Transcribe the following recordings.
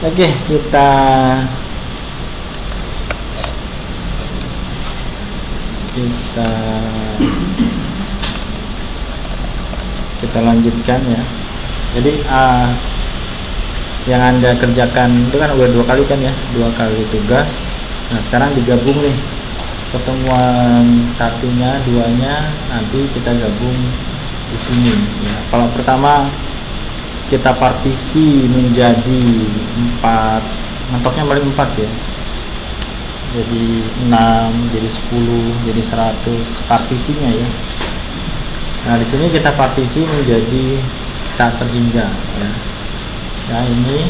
Oke, kita lanjutkan ya. Jadi yang Anda kerjakan itu kan udah 2 kali kan ya, 2 kali tugas. Nah sekarang digabung nih, pertemuan satunya, duanya nanti kita gabung di sini ya. Kalau pertama kita partisi menjadi 4, mentoknya paling 4 ya, jadi 6, jadi 10, jadi 100 partisinya ya. Nah di sini kita partisi menjadi tak terhingga ya. Nah ini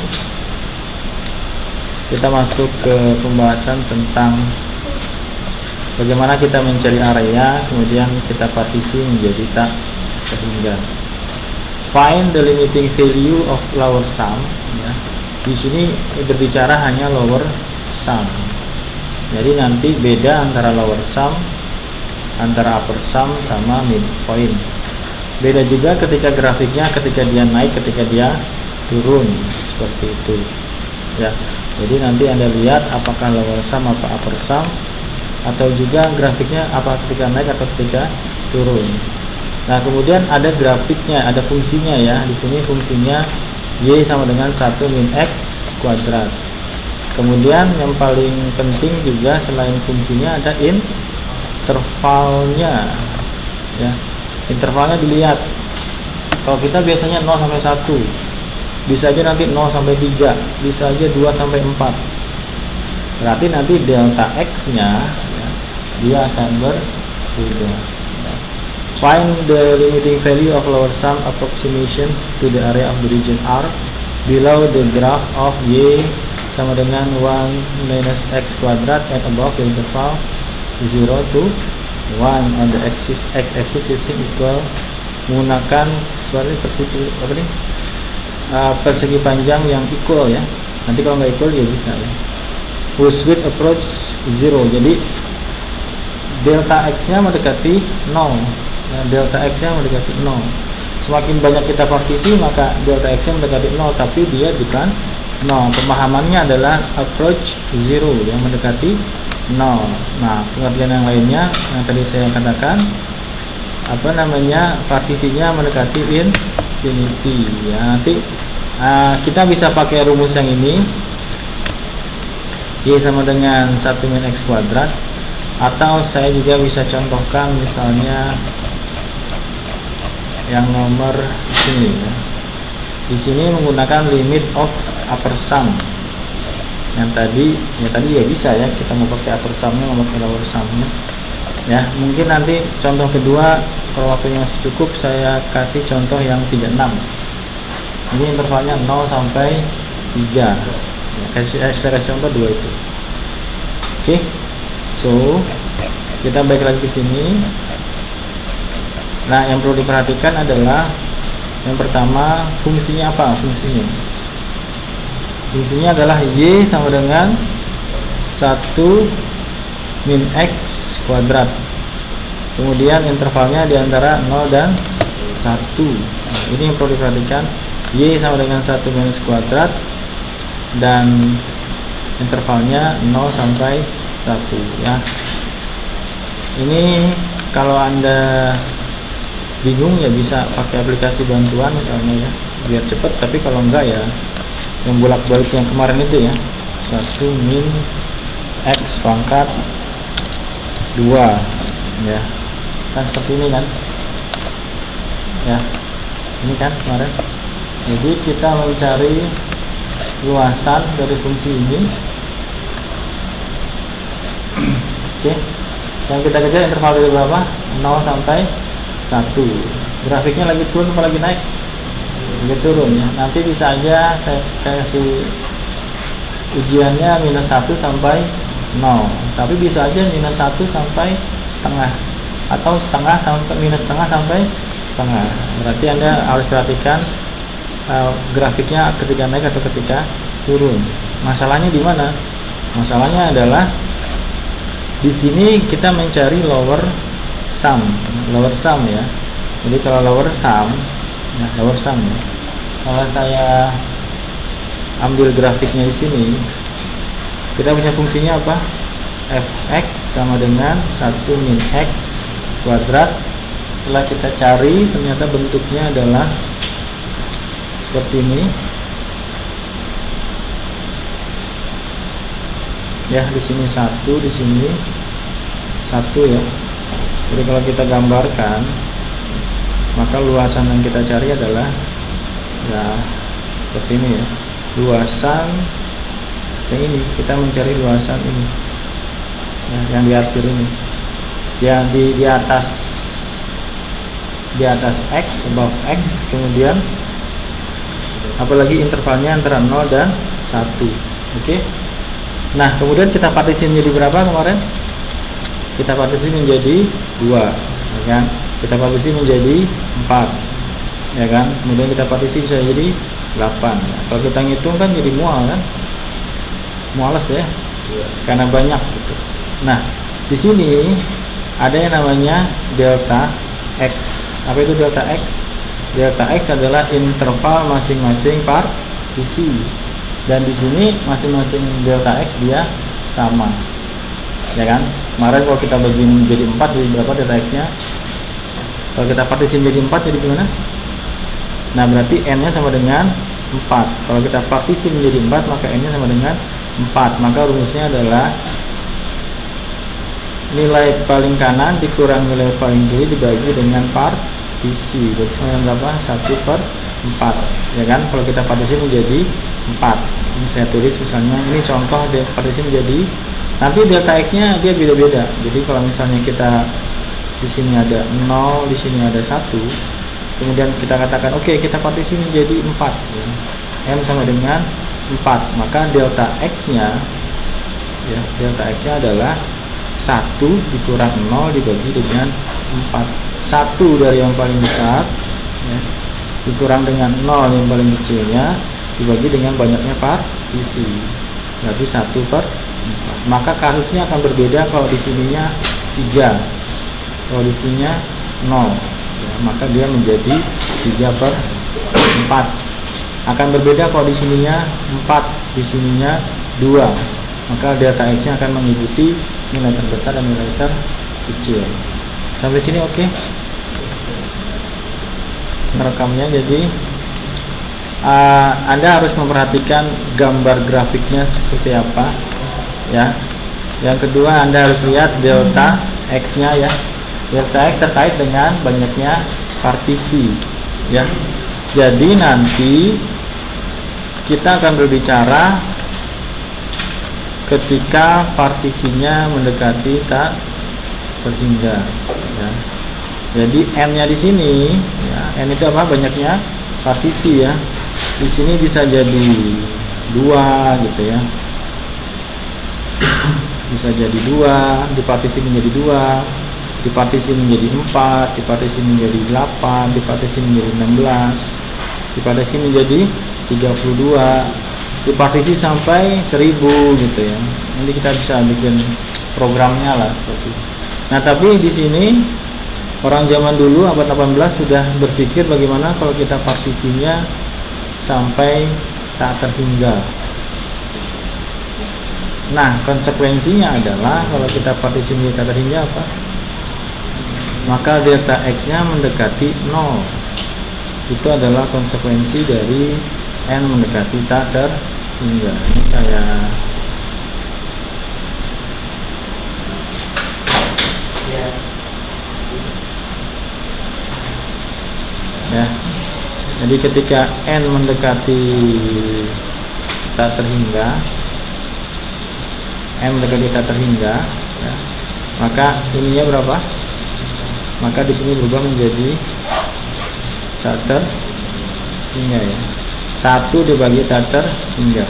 kita masuk ke pembahasan tentang bagaimana kita mencari area, kemudian kita partisi menjadi tak terhingga. Find the limiting value of lower sum ya. Di sini berbicara hanya lower sum. Jadi nanti beda antara lower sum, antara upper sum sama midpoint. Beda juga ketika grafiknya, ketika dia naik, ketika dia turun, seperti itu ya. Jadi nanti Anda lihat apakah lower sum apa upper sum, atau juga grafiknya apa ketika naik atau ketika turun. Nah kemudian ada grafiknya, ada fungsinya ya. Di sini fungsinya y sama dengan 1 min x kuadrat. Kemudian yang paling penting juga selain fungsinya ada intervalnya ya. Intervalnya dilihat, kalau kita biasanya 0 sampai 1, bisa aja nanti 0 sampai 3, bisa aja 2 sampai 4. Berarti nanti delta x nya ya, dia akan berbeda. Find the limiting value of lower sum approximations to the area of the region R below the graph of y sama dengan 1 minus x kuadrat and above the interval 0 to 1 on the axis x-axis using equal, menggunakan persegi panjang yang equal ya. Nanti kalau nggak equal ya bisa ya. Whose width approach 0. Jadi delta x nya mendekati 0 ya, delta x nya mendekati 0. Semakin banyak kita partisi maka delta x nya mendekati 0, tapi dia bukan 0. Pemahamannya adalah approach 0 yang mendekati 0. Nah pengertian yang lainnya yang tadi saya katakan, partisinya mendekati infinity ya. Nanti kita bisa pakai rumus yang ini, y sama dengan 1 min x kuadrat, atau saya juga bisa contohkan misalnya yang nomor sini ya. Di sini menggunakan limit of upper sum. Yang tadi ya bisa ya, kita mau pakai upper sumnya, mau pakai lower sumnya ya. Mungkin nanti contoh kedua kalau waktunya masih cukup saya kasih contoh yang 36. Ini intervalnya 0 sampai 3 ya, saya kasih contoh 2 itu. Oke. So kita balik lagi ke sini. Nah yang perlu diperhatikan adalah yang pertama, fungsinya apa? Fungsinya adalah y sama dengan 1 min x kuadrat. Kemudian intervalnya di antara 0 dan 1. Nah, ini yang perlu diperhatikan, y sama dengan 1 min x kuadrat dan intervalnya 0 sampai 1 ya. Ini kalau Anda bingung ya bisa pakai aplikasi bantuan misalnya ya, biar cepat. Tapi kalau enggak ya yang bolak-balik yang kemarin itu ya, 1 min x pangkat 2 ya, kan seperti ini kan ya, ini kan kemarin. Jadi kita mencari luasan dari fungsi ini. Oke, yang kita kejar interval dari berapa? 0 sampai 1. Grafiknya lagi turun apa lagi naik? Lagi turun ya. Nanti bisa aja saya kasih ujiannya minus 1 sampai 0, tapi bisa aja minus 1 sampai setengah, atau setengah sampai minus setengah sampai setengah. Berarti Anda harus perhatikan grafiknya ketika naik atau ketika turun. Masalahnya di mana? Masalahnya adalah di sini kita mencari lower sum ya. Jadi kalau lower sum ya, kalau saya ambil grafiknya di sini, kita punya fungsinya apa? Fx sama dengan 1 min x kuadrat. Setelah kita cari, ternyata bentuknya adalah seperti ini. Ya, di sini 1, di sini 1 ya. Jadi kalau kita gambarkan, maka luasan yang kita cari adalah ya seperti ini ya. Luasan yang ini, kita mencari luasan ini ya, yang diarsir ini, yang di atas x, above x, kemudian apalagi intervalnya antara 0 dan 1. Oke. Nah, kemudian kita partisi menjadi berapa kemarin? Kita partisi menjadi 2 ya kan? Kita partisi menjadi 4 ya kan? Kemudian kita partisi bisa jadi 8 ya. Kalau kita ngitung kan jadi mual kan? Muales ya, karena banyak gitu. Nah, di sini ada yang namanya delta x. Apa itu delta x? Delta x adalah interval masing-masing partisi, dan di sini masing-masing delta x dia sama ya kan? Kemarin kalau kita bagi menjadi 4, jadi berapa delta x nya? Kalau kita partisi menjadi 4 jadi gimana? Nah, berarti n nya sama dengan 4. Kalau kita partisi menjadi 4, maka n nya sama dengan 4. Maka rumusnya adalah nilai paling kanan dikurang nilai paling kiri dibagi dengan partisi. Berarti sama dengan berapa? 1/4 ya kan? Kalau kita partisi menjadi 4, ini saya tulis misalnya, ini contoh partisi menjadi, nanti delta x nya dia beda-beda. Jadi kalau misalnya kita di sini ada 0, di sini ada 1, kemudian kita katakan oke, kita partisi menjadi 4 ya. M sama dengan 4, maka delta x nya ya, delta x nya adalah 1 dikurang 0 dibagi dengan 4. 1 dari yang paling besar ya, dikurang dengan 0 yang paling kecilnya dibagi dengan banyaknya partisi, berarti 1/4. Maka kasusnya akan berbeda kalau di sininya 3, kalau di sininya 0 ya, maka dia menjadi 3/4. Akan berbeda kalau di sininya 4, di sininya 2, maka delta x nya akan mengikuti nilai terbesar dan nilai terkecil. Sampai sini oke? Merekamnya, jadi Anda harus memperhatikan gambar grafiknya seperti apa ya. Yang kedua, Anda harus lihat delta x nya ya. Delta x terkait dengan banyaknya partisi ya. Jadi nanti kita akan berbicara ketika partisinya mendekati tak terhingga ya. Jadi n nya di sini ya, n itu apa? Banyaknya partisi ya. Di sini bisa jadi 2 gitu ya, bisa jadi 2, dipartisi menjadi 2, dipartisi menjadi 4, dipartisi menjadi 8, dipartisi menjadi 16, dipartisi menjadi 32, dipartisi sampai 1000 gitu ya. Nanti kita bisa bikin programnya lah seperti itu. Nah, tapi di sini orang zaman dulu abad 18 sudah berpikir bagaimana kalau kita partisinya sampai tak terhingga. Nah, konsekuensinya adalah kalau kita partisi tak terhingga apa? Maka delta x nya mendekati 0. Itu adalah konsekuensi dari n mendekati tak terhingga. Ini saya ya. Jadi ketika n mendekati tak terhingga, m mendekati tak terhingga ya, maka ininya berapa? Maka di sini berubah menjadi tak terhingga ya. 1 dibagi tak terhingga.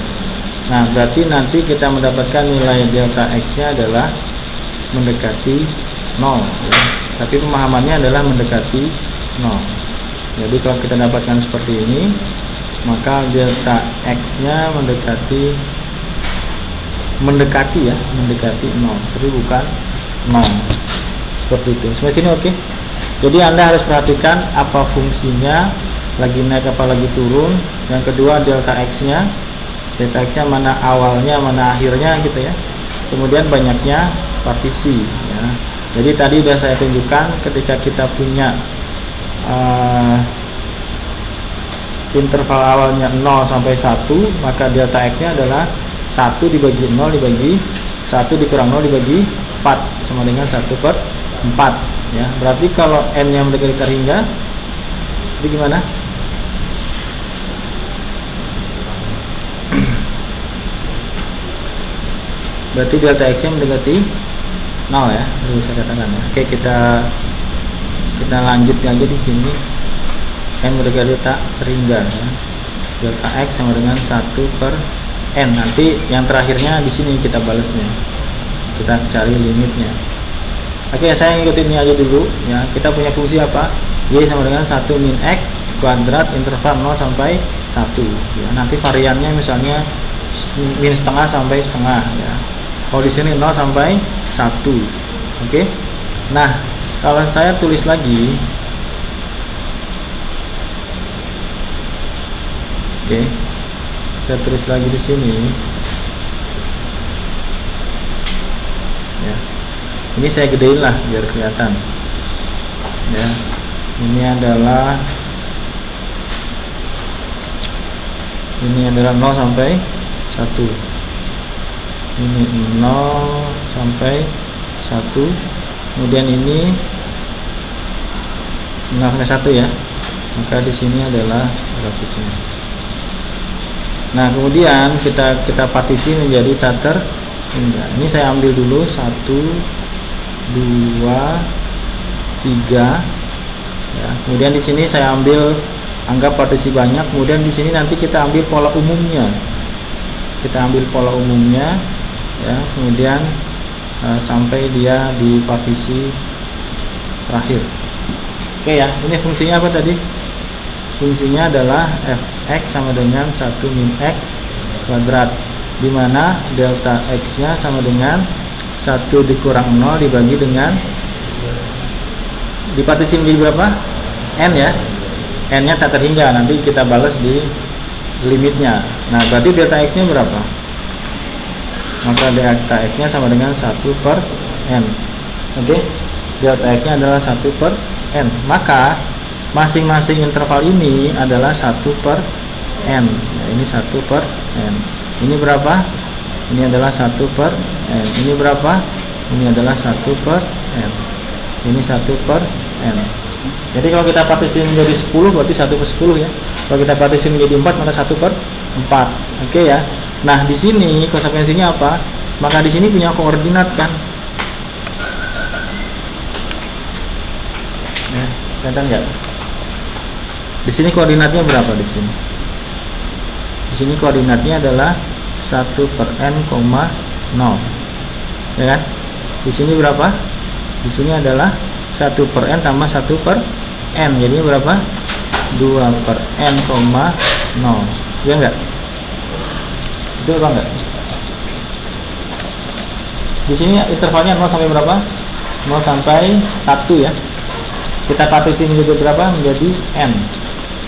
Nah, berarti nanti kita mendapatkan nilai delta x nya adalah mendekati 0 ya. Tapi pemahamannya adalah mendekati 0. Jadi kalau kita dapatkan seperti ini, maka delta x nya mendekati ya, mendekati 0, tapi bukan 0. Seperti itu. Sampai sini oke? Jadi Anda harus perhatikan apa fungsinya, lagi naik apa lagi turun. Yang kedua delta x nya, delta x-nya mana awalnya mana akhirnya gitu ya. Kemudian banyaknya partisi ya. Jadi tadi sudah saya tunjukkan ketika kita punya interval awalnya 0 sampai 1, maka delta x-nya adalah 1 dibagi 0 dibagi 1 dikurang 0 dibagi 4 sama dengan 1/4 ya. Berarti kalau n-nya mendekati terhingga itu gimana? Berarti delta x-nya mendekati 0 ya, dulu saya katakan ya. Oke, kita lanjut aja di sini. N mendekati terhingga ya. Delta x sama dengan 1/n. Nanti yang terakhirnya di sini kita balasnya. Kita cari limitnya. Oke, saya ngikutin ini aja dulu ya. Kita punya fungsi apa? Y sama dengan 1 min x kuadrat interval 0 sampai 1 ya. Nanti variannya misalnya min setengah sampai setengah ya. Kalau di sini 0 sampai 1. Oke. Nah, kalau saya tulis lagi, oke, saya tulis lagi di sini ya. Ini saya gedein lah biar kelihatan ya. Ini adalah 0 sampai 1. Ini 0 sampai 1. Kemudian ini 0 sampai 1 ya. Maka di sini adalah grafiknya. Nah, kemudian kita partisi menjadi tater hingga. Ini saya ambil dulu 1 2 3 ya. Kemudian di sini saya ambil anggap partisi banyak. Kemudian di sini nanti kita ambil pola umumnya. Kita ambil pola umumnya ya. Kemudian sampai dia di partisi terakhir. Oke ya. Ini fungsinya apa tadi? Fungsinya adalah fx sama dengan 1 min x kuadrat, dimana delta x nya sama dengan 1 dikurang 0 dibagi dengan dipartisi menjadi berapa? N ya. N nya tak terhingga, nanti kita balas di limitnya. Nah, berarti delta x nya berapa? Maka delta x nya sama dengan 1/n. Oke. Delta x nya adalah 1/n. Maka masing-masing interval ini adalah 1/n. Nah, ini 1/n. Ini berapa? Ini adalah 1/n. Ini berapa? Ini adalah 1/n. Ini 1/n. Jadi kalau kita partisi menjadi 10 berarti 1/10 ya. Kalau kita partisi menjadi 4 maka 1/4. Oke ya. Nah, di sini konsekuensinya apa? Maka di sini punya koordinat kan? Ya, kelihatan nggak? Di sini koordinatnya berapa di sini? Di sini koordinatnya adalah 1/n, 0. Ya kan? Di sini berapa? Di sini adalah 1/n tambah 1/n. Jadi berapa? 2/n, 0. Ya enggak? Itu apa enggak? Di sini intervalnya 0 sampai berapa? 0 sampai 1 ya. Kita partisi menjadi berapa? Menjadi n.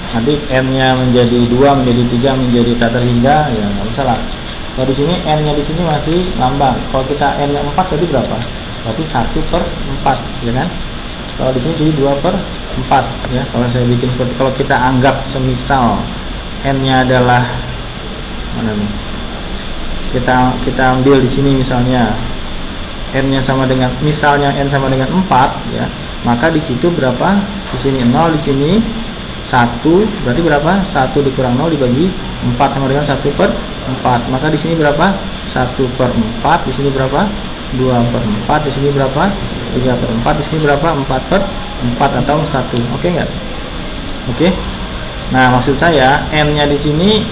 Nanti n-nya menjadi 2, menjadi 3, menjadi tak terhingga, ya nggak masalah. Kalau di sini n-nya di sini masih lambang. Kalau kita n-nya 4 berarti berapa? Berarti 1/4, ya kan? Kalau di sini jadi 2/4 ya. Kalau saya bikin seperti, kalau kita anggap semisal n-nya adalah mana nih? Kita ambil di sini misalnya n-nya sama dengan, misalnya n sama dengan 4 ya. Maka di situ berapa? Di sini 0, di sini 1, berarti berapa? 1 dikurang 0 dibagi 4 sama dengan 1/4. Maka di sini berapa? 1/4. Di sini berapa? 2/4. Di sini berapa? 3/4. Di sini berapa? 4/4 atau 1. Oke nggak? Oke. Nah, maksud saya n-nya di sini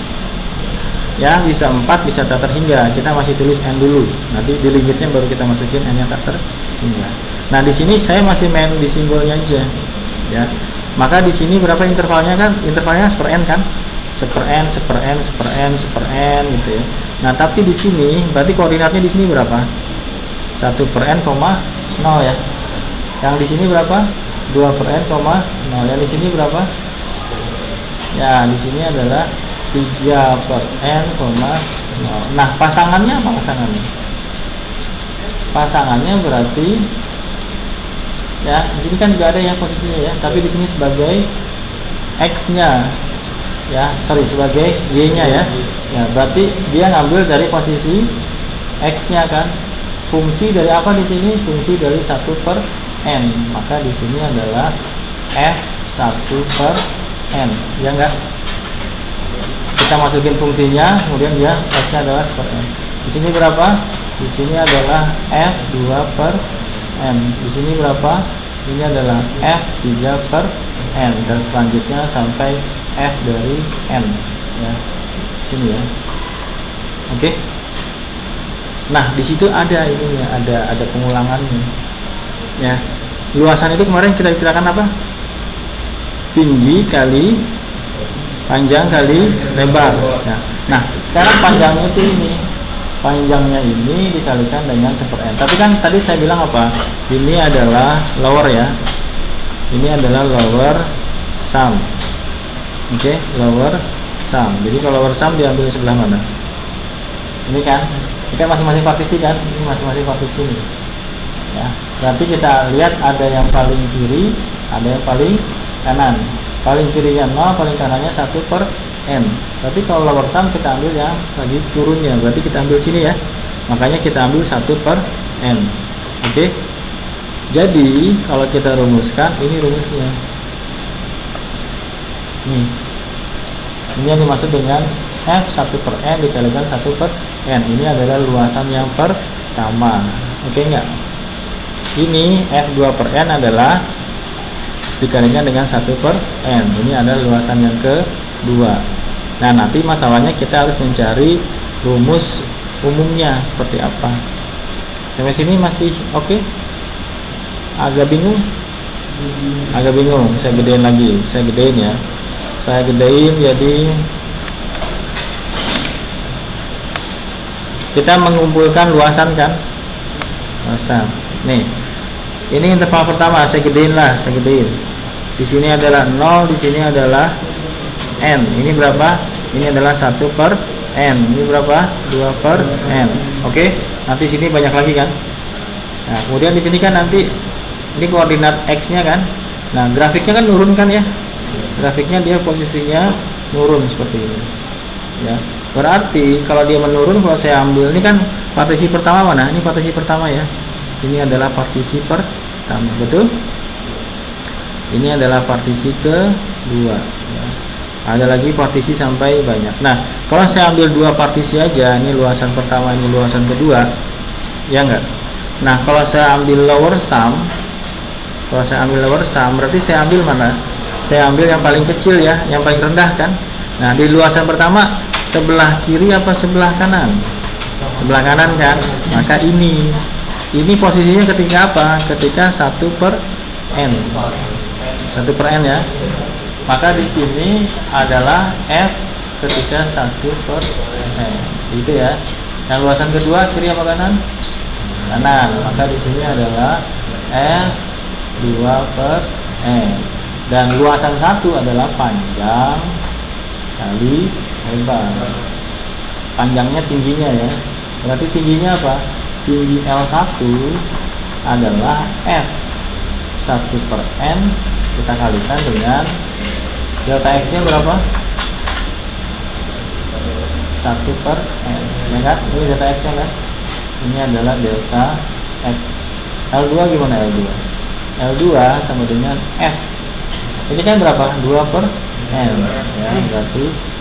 ya bisa 4, bisa tak terhingga. Kita masih tulis n dulu. Nanti di limitnya baru kita masukin n-nya tak terhingga. Nah, di sini saya masih main di simbolnya aja. Ya. Maka di sini berapa intervalnya kan? Intervalnya 1/n kan? 1/n, 1/n, 1/n, 1/n gitu ya. Nah, tapi di sini berarti koordinatnya di sini berapa? 1/n, 0 ya. Yang di sini berapa? 2/n, 0. Yang di sini berapa? Ya, di sini adalah 3 per n, 0. Nah, pasangannya apa pasangannya? Pasangannya berarti ya, di sini kan juga ada yang posisinya ya, tapi di sini sebagai x-nya ya, sebagai y-nya ya. Ya, berarti dia ngambil dari posisi x-nya kan. Fungsi dari apa di sini? Fungsi dari 1 per n. Maka di sini adalah f 1 per n. Ya enggak? Kita masukin fungsinya, kemudian dia x-nya adalah 1 per n. Di sini berapa? Di sini adalah f 2 per n. Di sini berapa? Ini adalah f 3 per n, dan selanjutnya sampai f dari n ya. Sini ya. Oke. Nah, di situ ada ininya, ada pengulangannya. Ya. Luasan itu kemarin kita kirakan apa? Tinggi kali panjang kali lebar. Ya. Nah, sekarang panjangnya itu ini. Panjangnya ini dikalikan dengan 1 per n. Tapi kan tadi saya bilang apa? Ini adalah lower ya. Ini adalah lower sum. Oke, lower sum. Jadi kalau lower sum diambil sebelah mana? Ini kan masing-masing partisi kan? Ini masing-masing partisi nih. Ya. Berarti kita lihat ada yang paling kiri, ada yang paling kanan. Paling kirinya 0, paling kanannya 1 per n. Tapi kalau lower sum kita ambil yang lagi turunnya, berarti kita ambil sini ya. Makanya kita ambil 1 per n. Oke. Jadi kalau kita rumuskan, ini rumusnya. Nih. Ini yang dimaksud dengan f 1 per n dikalikan 1 per n. Ini adalah luasan yang pertama. Oke enggak? Ini f 2 per n adalah dikalikan dengan 1 per n. Ini adalah luasan yang kedua. Nah, nanti masalahnya kita harus mencari rumus umumnya seperti apa. Sampai sini masih oke? Agak bingung? Agak bingung. Saya gedein lagi. Saya gedein ya. Saya gedein jadi kita mengumpulkan luasan kan? Luasan. Nih. Ini interval pertama, saya gedein lah, saya gedein. Di sini adalah 0, di sini adalah n. Ini berapa? Ini adalah 1 per n. Ini berapa? 2 per n. Oke? Nanti sini banyak lagi kan? Nah, kemudian di sini kan nanti ini koordinat x-nya kan? Nah, grafiknya kan nurun kan ya? Grafiknya dia posisinya nurun seperti ini. Ya. Berarti kalau dia menurun, kalau saya ambil ini kan partisi pertama mana? Ini partisi pertama ya. Ini adalah partisi pertama, betul? Ini adalah partisi kedua ya. Ada lagi partisi sampai banyak. Nah, kalau saya ambil dua partisi aja, ini luasan pertama, ini luasan kedua, ya enggak? Nah, kalau saya ambil lower sum, berarti saya ambil mana? Saya ambil yang paling kecil ya, yang paling rendah kan? Nah, di luasan pertama sebelah kiri apa sebelah kanan? Sebelah kanan kan? Maka ini posisinya ketika apa? Ketika 1 per n. 1 per n ya. Maka di sini adalah f ketika 1 per n. Itu ya. Yang luasan kedua kiri apa kanan? Kanan. Maka di sini adalah f 2 per n. Dan luasan 1 adalah panjang kali lebar. Panjangnya tingginya ya. Berarti tingginya apa? Tinggi L1 adalah F 1 per N kita kalikan dengan delta X nya berapa? 1 per N ya kan? Ini delta X nya kan? Ini adalah delta X. L2 gimana L2? L2 sama dengan F. Ini kan berapa? 2 per N ya, berarti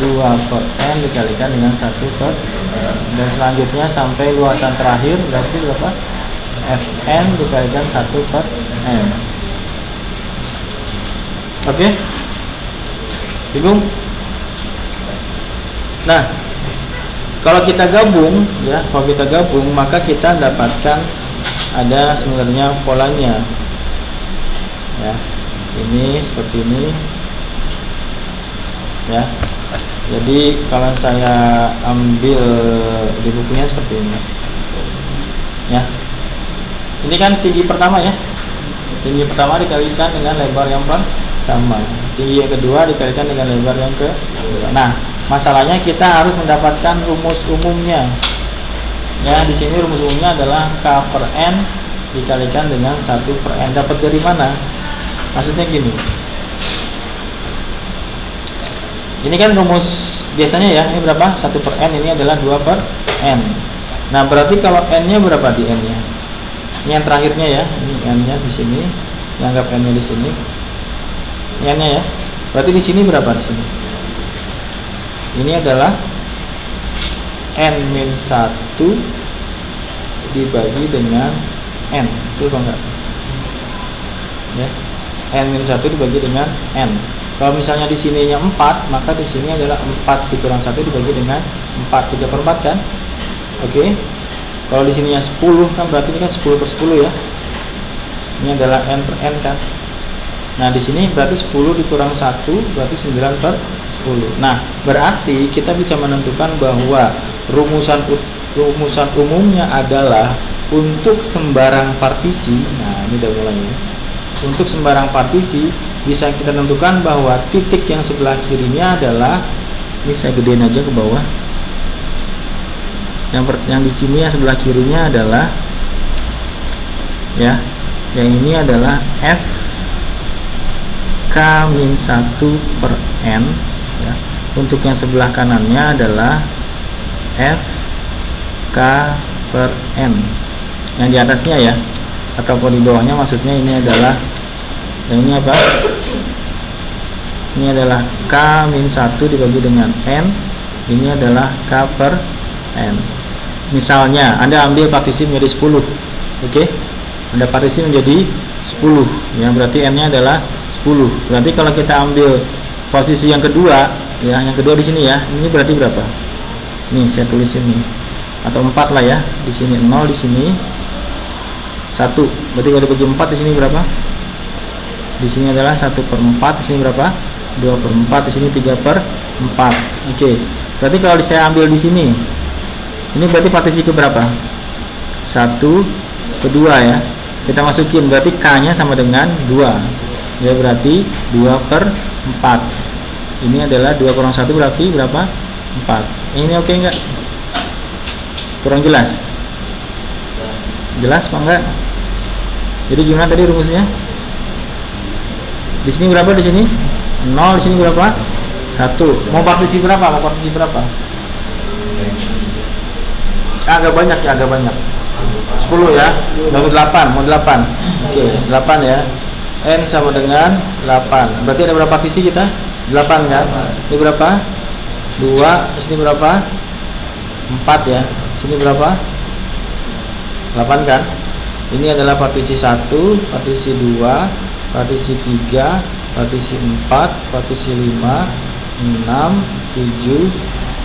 2 per N dikalikan dengan 1 per N. Dan selanjutnya sampai luasan terakhir berarti berapa? Fn dikalikan 1 per N. Oke? Bingung? Nah, kalau kita gabung ya, maka kita dapatkan ada sebenarnya polanya ya. Ini seperti ini ya. Jadi kalau saya ambil di bukunya seperti ini ya. Ini kan tinggi pertama ya. Tinggi pertama dikalikan dengan lebar yang pertama. Tinggi yang kedua dikalikan dengan lebar yang kedua. Nah, Masalahnya kita harus mendapatkan rumus umumnya. Ya, di sini rumus umumnya adalah K per N dikalikan dengan 1 per N. Dapat dari mana? Maksudnya gini. Ini kan rumus biasanya ya, ini berapa? 1 per N, ini adalah 2 per N. Nah, berarti kalau N-nya berapa di N-nya? Ini yang terakhirnya ya, ini N-nya di sini. Dianggap N-nya di sini. Ini N-nya ya. Berarti di sini berapa di sini? Ini adalah N-1 dibagi dengan N. Itu apa enggak? Ya. N-1 dibagi dengan N. Kalau misalnya di sininya 4, maka di sini adalah 4 dikurang 1 dibagi dengan 4, 3 per 4 kan? Oke. Kalau di sininya 10 kan berarti ini kan 10 per 10 ya. Ini adalah N per N kan. Nah, di sini berarti 10 dikurang 1 berarti 9 per 10. Nah, berarti kita bisa menentukan bahwa rumusan umumnya adalah untuk sembarang partisi. Nah, ini udah mulai ya. Untuk sembarang partisi bisa kita tentukan bahwa titik yang sebelah kirinya adalah, ini saya gedein aja ke bawah. Yang di sini yang sebelah kirinya adalah ya, yang ini adalah F K-1 per N ya. Untuk yang sebelah kanannya adalah F K per N. Yang di atasnya ya, ataupun di bawahnya maksudnya ini adalah, yang ini apa? Ini adalah K-1 dibagi dengan N. Ini adalah K per N. Misalnya Anda ambil partisi menjadi 10. Oke? Anda partisi menjadi 10 ya, berarti N nya adalah 10. Berarti kalau kita ambil posisi yang kedua ya, yang kedua di sini ya, ini berarti berapa? Nih saya tulis ini, atau 4 lah ya. Di sini 0, di sini 1. Berarti kalau dibagi 4 di sini berapa? Di sini adalah 1 per 4, di sini berapa? 2 per 4, di sini 3 per 4. Oke. Berarti kalau saya ambil di sini, ini berarti partisi ke berapa? 1 ke 2 ya. Kita masukin, berarti K-nya sama dengan 2. Ya, berarti 2 per 4. Ini adalah 2 kurang 1 berarti berapa? 4. Ini oke enggak? Kurang jelas? Jelas apa enggak? Jadi gimana tadi rumusnya? Di sini berapa di sini? 0, di sini berapa? 1. Mau partisi berapa? Mau partisi berapa? Agak banyak ya, agak banyak. 10 ya. Dapat 8, mau 8. Oke, 8 ya. N sama dengan 8. Berarti ada berapa partisi kita? 8 kan? Ini berapa? 2. Di sini berapa? 4 ya. Sini berapa? 8 kan? Ini adalah partisi 1, partisi 2, partisi 3, partisi 4, partisi 5, 6, 7.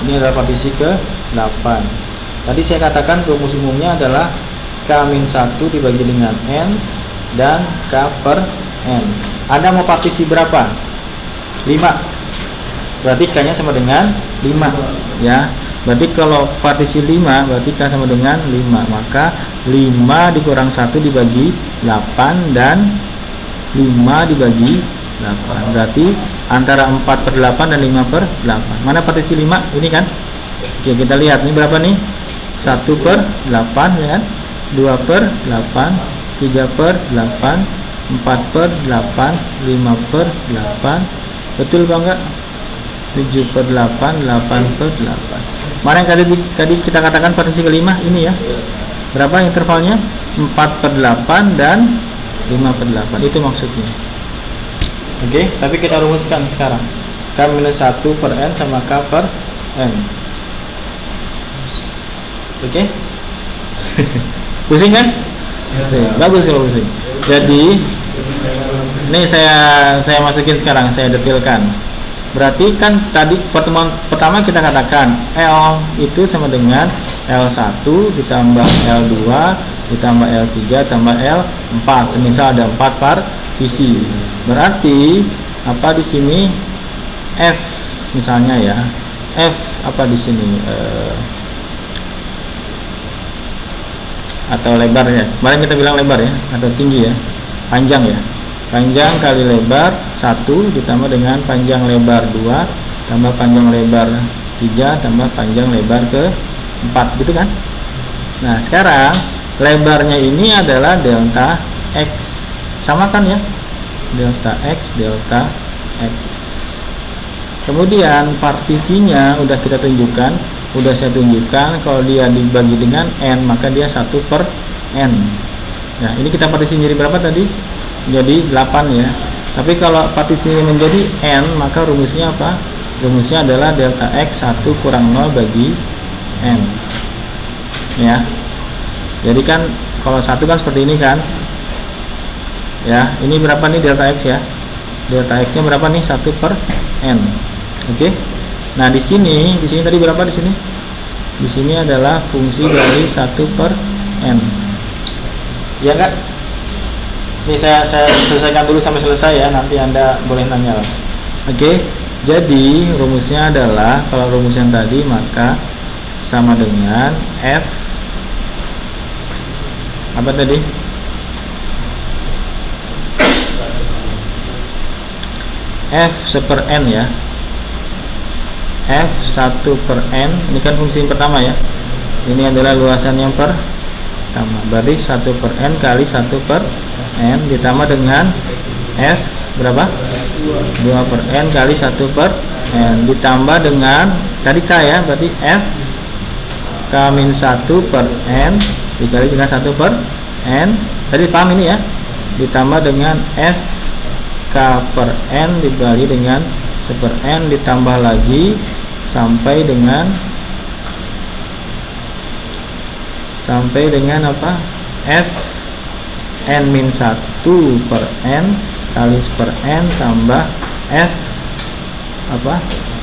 Ini adalah partisi ke 8. Tadi saya katakan rumus umumnya adalah K-1 dibagi dengan N dan K per N. Anda mau partisi berapa? 5. Berarti K nya sama dengan 5 ya. Berarti kalau partisi 5 berarti K sama dengan 5. Maka 5 dikurang 1 dibagi 8 dan 5 dibagi 8. Berarti antara 4 per 8 dan 5 per 8. Mana partisi 5? Ini kan? Oke, kita lihat ini berapa nih? 1 per 8 ya kan? 2 per 8, 3 per 8, 4 per 8, 5 per 8. Betul apa enggak? 7 per 8, 8 per 8. Mana yang tadi kita katakan partisi kelima ini ya? Berapa intervalnya? 4 per 8 dan 5 per 8. Itu maksudnya. Oke, tapi kita rumuskan sekarang. K-1 per N sama K per N. Oke? Pusing kan? Pusing. Bagus kalau pusing. Jadi ini saya masukin sekarang, saya detailkan. Berarti kan tadi pertemuan pertama kita katakan L itu sama dengan L1 ditambah L2 ditambah L3 tambah L4. Semisal ada 4 partisi. Berarti apa di sini? F misalnya ya. F apa di sini? Atau lebar ya. Kemarin kita bilang lebar ya, atau tinggi ya. Panjang ya. Panjang kali lebar 1 ditambah dengan panjang lebar 2 tambah panjang lebar 3 tambah panjang lebar ke 4 gitu kan. Nah sekarang lebarnya ini adalah delta X, sama kan ya, delta X delta X. Kemudian partisinya udah kita tunjukkan, udah saya tunjukkan kalau dia dibagi dengan N maka dia 1 per N. Nah ini kita partisi jadi berapa tadi? Jadi 8 ya. Tapi kalau partisinya menjadi N maka rumusnya apa? Rumusnya adalah delta X 1 kurang 0 bagi N ya. Jadi kan kalau 1 kan seperti ini kan ya. Ini berapa nih delta X ya? Delta X nya berapa nih? 1 per N. Oke. Nah di sini tadi berapa di sini? Di sini adalah fungsi dari 1 per N. Ya enggak? Ini saya selesaikan dulu sampai selesai ya, nanti Anda boleh nanya. Oke. Jadi rumusnya adalah, kalau rumus yang tadi maka sama dengan F apa tadi? F 1 per N ya. F 1 per N, ini kan fungsi yang pertama ya. Ini adalah luasan yang pertama. Berarti 1 per N kali 1 per N ditambah dengan F berapa? 2 per N kali 1 per N ditambah dengan tadi K ya, berarti F K-1 per N dikali dengan 1 per N. Tadi paham ini ya? Ditambah dengan F K per N dibagi dengan 1 per N ditambah lagi sampai dengan apa? F N-1 per N kali 1 per N tambah F apa?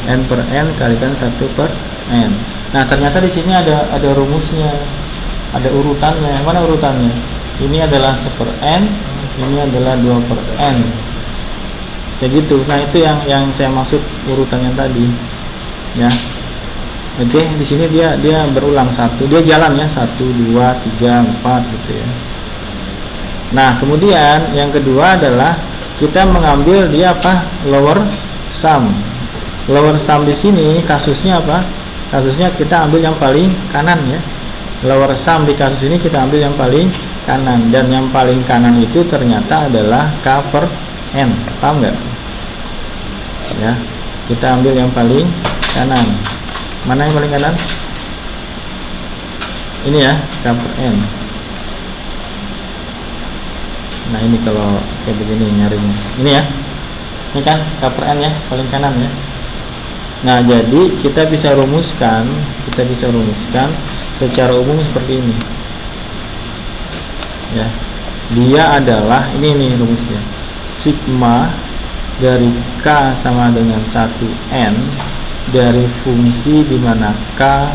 N per N kalikan 1 per N. Nah ternyata di sini ada rumusnya, ada urutannya. Mana urutannya? Ini adalah 1 per N, ini adalah 2 per N. Kayak gitu. Nah itu yang saya maksud urutannya tadi ya. Oke, di sini dia berulang dia jalan ya, 1 2 3 4 gitu ya. Nah kemudian yang kedua adalah kita mengambil dia apa? Lower sum. Lower sum di sini kasusnya apa? Kasusnya kita ambil yang paling kanan ya. Lower sum di kasus ini kita ambil yang paling kanan, dan yang paling kanan itu ternyata adalah K per N. Paham nggak? Ya, kita ambil yang paling kanan. Mana yang paling kanan? Ini ya, K per N. Nah ini kalau kayak begini nyarinya, ini ya, ini kan K per N ya, paling kanan ya. Nah jadi kita bisa rumuskan secara umum seperti ini ya. Dia adalah ini rumusnya, sigma dari K sama dengan 1N dari fungsi dimana K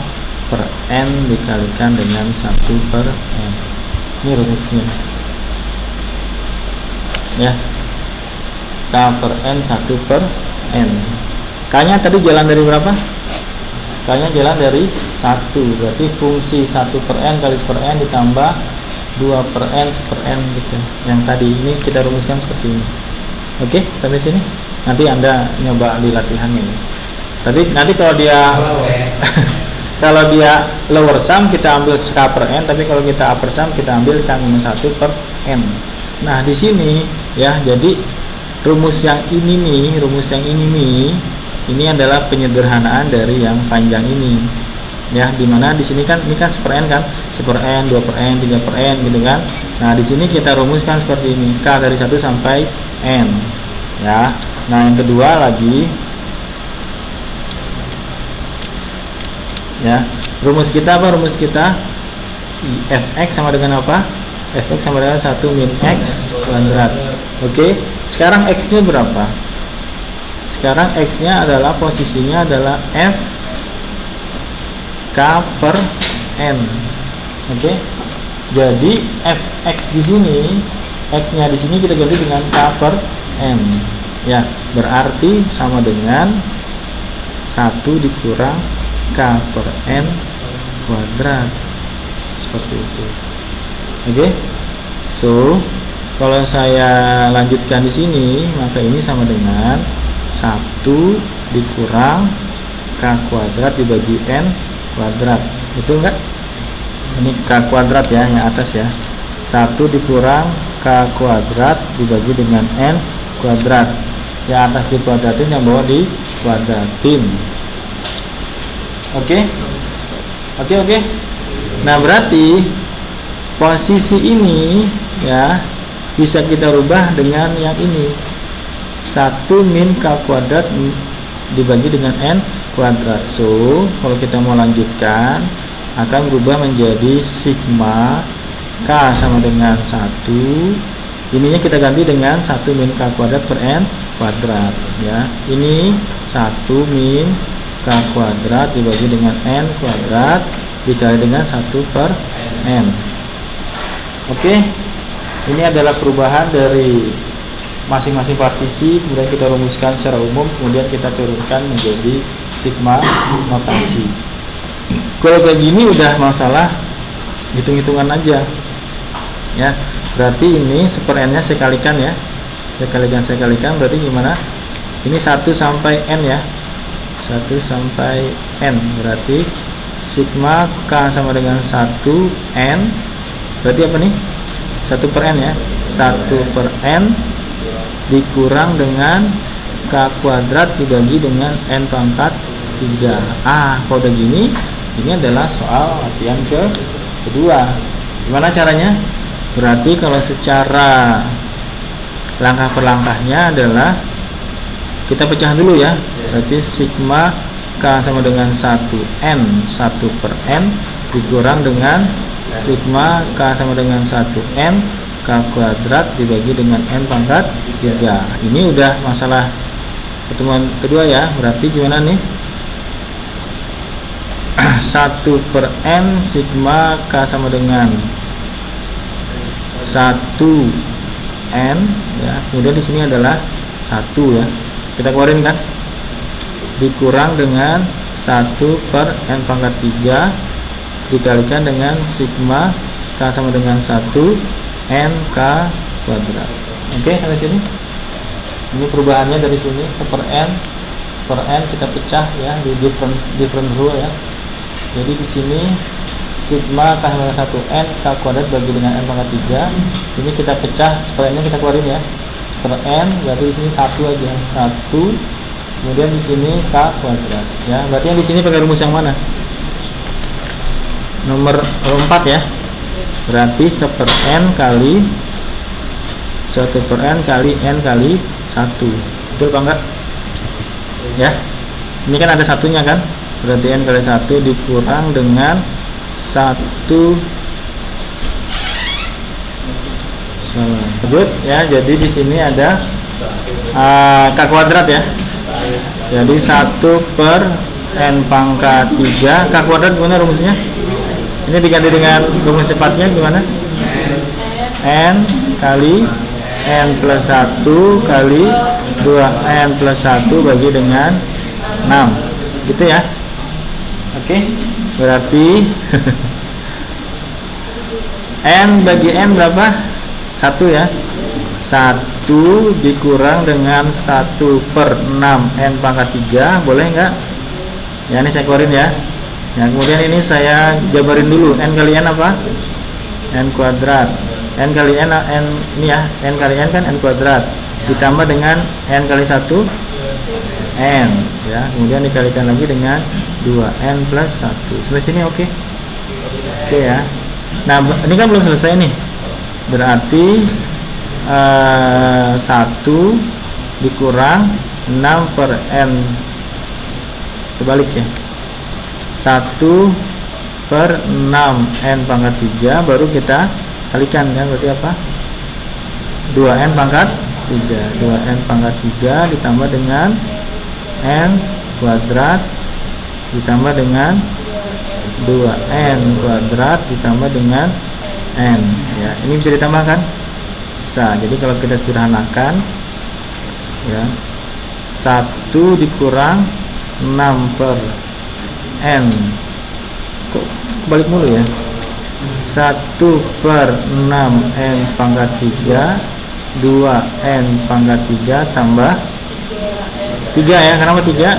per N dikalikan dengan 1 per N. Ini rumusnya ya, K per N 1 per N. K nya tadi jalan dari berapa? K nya jalan dari 1, berarti fungsi 1 per N kali 1 per N ditambah 2 per N 1 per N gitu. Yang tadi ini kita rumuskan seperti ini. Oke, sampai sini. Nanti Anda nyoba di latihannya ya. Nanti kalau dia kalau dia lower sum kita ambil K per N, tapi kalau kita upper sum kita ambil K-1 per N. Nah di sini ya, jadi rumus yang ini nih, ini adalah penyederhanaan dari yang panjang ini ya, dimana di sini kan ini kan 1 per N kan, 1 per N, 2 per N, 3 per N gitu kan. Nah di sini kita rumuskan seperti ini, K dari 1 sampai N ya. Nah yang kedua lagi ya, rumus kita apa? Rumus kita Fx sama dengan apa? Fx sama dengan 1 min X kuadrat. Oke, sekarang X nya berapa? Sekarang X nya adalah posisinya adalah F K per N. Oke, jadi Fx di sini, X nya di sini kita ganti dengan K per N ya, berarti sama dengan 1 dikurang K per N kuadrat, seperti itu. Oke, so kalau saya lanjutkan di sini, maka ini sama dengan 1 dikurang K kuadrat dibagi N kuadrat. Betul enggak? Ini K kuadrat ya, yang atas ya. 1 dikurang K kuadrat dibagi dengan N kuadrat. Yang atas dikuadratin, yang bawah dikuadratin. Oke? Oke. Nah, berarti posisi ini ya bisa kita rubah dengan yang ini. 1 min K kuadrat dibagi dengan N kuadrat. So, kalau kita mau lanjutkan, akan berubah menjadi sigma K sama dengan 1. Ininya kita ganti dengan 1 min K kuadrat per N kuadrat ya. Ini 1 min K kuadrat dibagi dengan N kuadrat dikali dengan 1 per N. Oke. Ini adalah perubahan dari masing-masing partisi, kemudian kita rumuskan secara umum, kemudian kita turunkan menjadi sigma notasi. Kalau kayak gini udah masalah hitung-hitungan aja ya. Berarti ini seper-n nya saya kalikan ya, saya kalikan berarti gimana? Ini 1 sampai n ya, 1 sampai n, berarti sigma K sama dengan 1 n, berarti apa nih? 1 per n ya, 1 per n dikurang dengan K kuadrat dibagi dengan N pangkat 3. Kalau udah gini, ini adalah soal latihan kedua. Gimana caranya? Berarti kalau secara langkah per langkahnya adalah kita pecah dulu ya. Berarti sigma K sama dengan 1N, 1 per N dikurang dengan sigma K sama dengan 1N K kuadrat dibagi dengan N pangkat 3. Ini udah masalah pertemuan kedua ya. Berarti gimana nih? 1 per N sigma K sama dengan 1 N ya. Kemudian di sini adalah 1 ya. Kita keluarin kan? Dikurang dengan 1 per N pangkat 3 dikalikan dengan sigma K sama dengan 1 N K kuadrat. Oke, sampai sini. Ini perubahannya dari sini seper N per N kita pecah ya di different rule ya. Jadi di sini sigma K sama dengan 1 N K kuadrat bagi dengan N pangkat 3. Ini kita pecah, seper N-nya kita keluarin ya. Per N berarti di sini 1 aja. 1. Kemudian di sini K kuadrat ya. Berarti yang di sini pakai rumus yang mana? Nomor 4 ya. Berarti seper N kali 1 per N kali N kali 1. Betul apa enggak? Ya. Ini kan ada satunya kan? Berarti N kali 1 dikurang dengan 1 Good ya. Jadi di sini ada K kuadrat ya. Jadi 1 per N pangkat 3 K kuadrat gimana rumusnya? Ini diganti dengan rumus cepatnya gimana? N kali N plus 1 kali 2N plus 1 bagi dengan 6 gitu ya. Oke, berarti N bagi N berapa? 1 ya. 1 dikurang dengan 1 per 6 N pangkat 3. Boleh nggak? Ya, ini saya keluarin ya. Nah, kemudian ini saya jabarin dulu. N kali N apa? N kuadrat. N kali N, ini ya. N kali N kan N kuadrat. Ditambah dengan N kali 1 N ya. Kemudian dikalikan lagi dengan 2N plus 1. Sampai sini oke? Oke ya. Nah, ini kan belum selesai nih. Berarti 1 dikurang 6 per N. Kebalik ya. 1 per 6 N pangkat 3 baru kita kalikan kan, berarti apa? 2N pangkat 3. 2N pangkat 3 ditambah dengan N kuadrat ditambah dengan 2N kuadrat ditambah dengan N ya. Ini bisa ditambahkan? Bisa. Jadi kalau kita sederhanakan ya, 1 dikurang 6 per N, kok balik mulu ya, 1 per 6 N pangkat 3 2N pangkat 3 tambah 3 ya. Kenapa 3?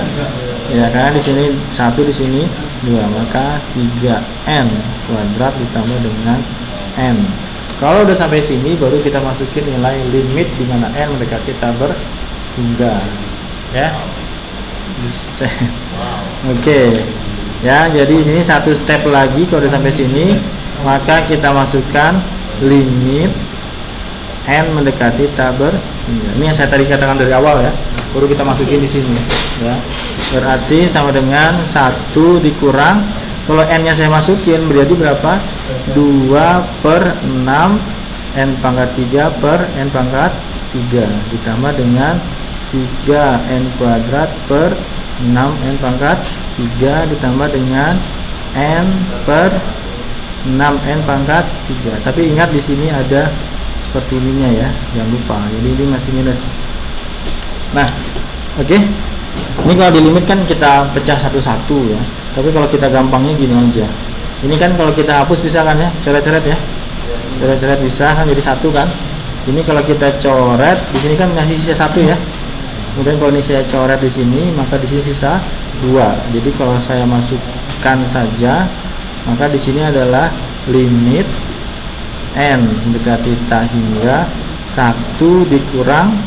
Ya karena di sini 1, di sini 2, maka 3n kuadrat ditambah dengan n. Kalau udah sampai sini baru kita masukin nilai limit di mana n mendekati tak berhingga ya. Oke. Ya, jadi ini satu step lagi. Kalau udah sampai sini maka kita masukkan limit n mendekati tak berhingga. Ini yang saya tadi katakan dari awal ya. Baru kita masukin di sini ya. Berarti sama dengan 1 dikurang, kalau n nya saya masukin berarti berapa? 2/6 n pangkat 3 per n pangkat 3 ditambah dengan 3n kuadrat per 6n pangkat 3 ditambah dengan n per 6n pangkat 3. Tapi ingat di sini ada seperti ininya ya, jangan lupa. Jadi ini masih minus. Nah, oke. Ini kalau di limit kan kita pecah satu-satu ya. Tapi kalau kita gampangnya gini aja. Ini kan kalau kita hapus bisa kan ya, coret-coret ya. Coret-coret bisa kan jadi satu kan. Ini kalau kita coret di sini kan masih sisa 1 ya. Kemudian kalau ini saya coret di sini, maka di sini sisa 2. Jadi kalau saya masukkan saja, maka di sini adalah limit n mendekati tak hingga 1 dikurang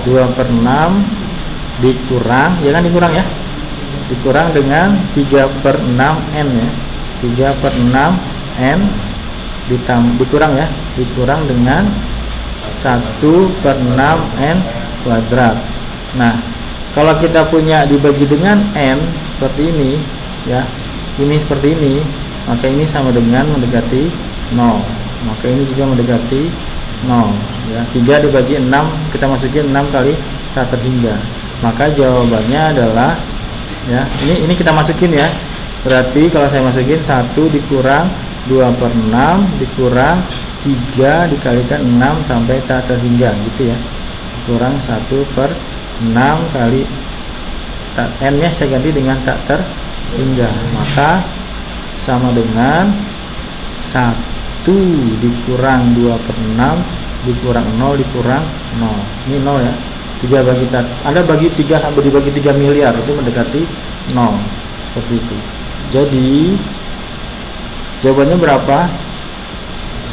2/6 dikurang, jangan dikurang ya, dikurang dengan 3/6n ya, 3/6n dikurang ya, dikurang dengan 1/6n kuadrat. Nah, kalau kita punya dibagi dengan n seperti ini ya, ini seperti ini, maka ini sama dengan mendekati 0, maka ini juga mendekati 0 ya. 3 dibagi 6 kita masukin 6 kali tak terhingga, maka jawabannya adalah ya, ini kita masukin ya. Berarti kalau saya masukin 1 dikurang 2/6 dikurang 3 dikalikan 6 sampai tak terhingga gitu ya, kurang 1/6 kali n nya saya ganti dengan tak terhingga, maka sama dengan 1 dikurang 2/6 dikurang 0 dikurang 0. Ini 0 ya. 3 bagi Anda bagi 3 sampai dibagi 3 miliar itu mendekati 0 seperti itu. Jadi jawabannya berapa?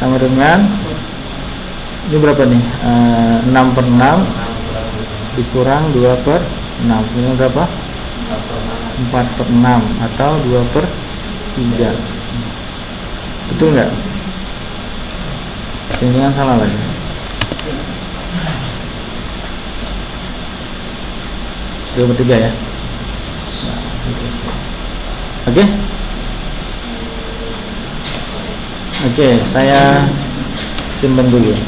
Sama dengan ini berapa nih? 6/6 dikurang 2/6. Ini berapa? 4/6 atau 2/3. Betul nggak? Ini yang salah lagi. Dua per 3 ya. Oke. Oke, saya simpan dulu ya.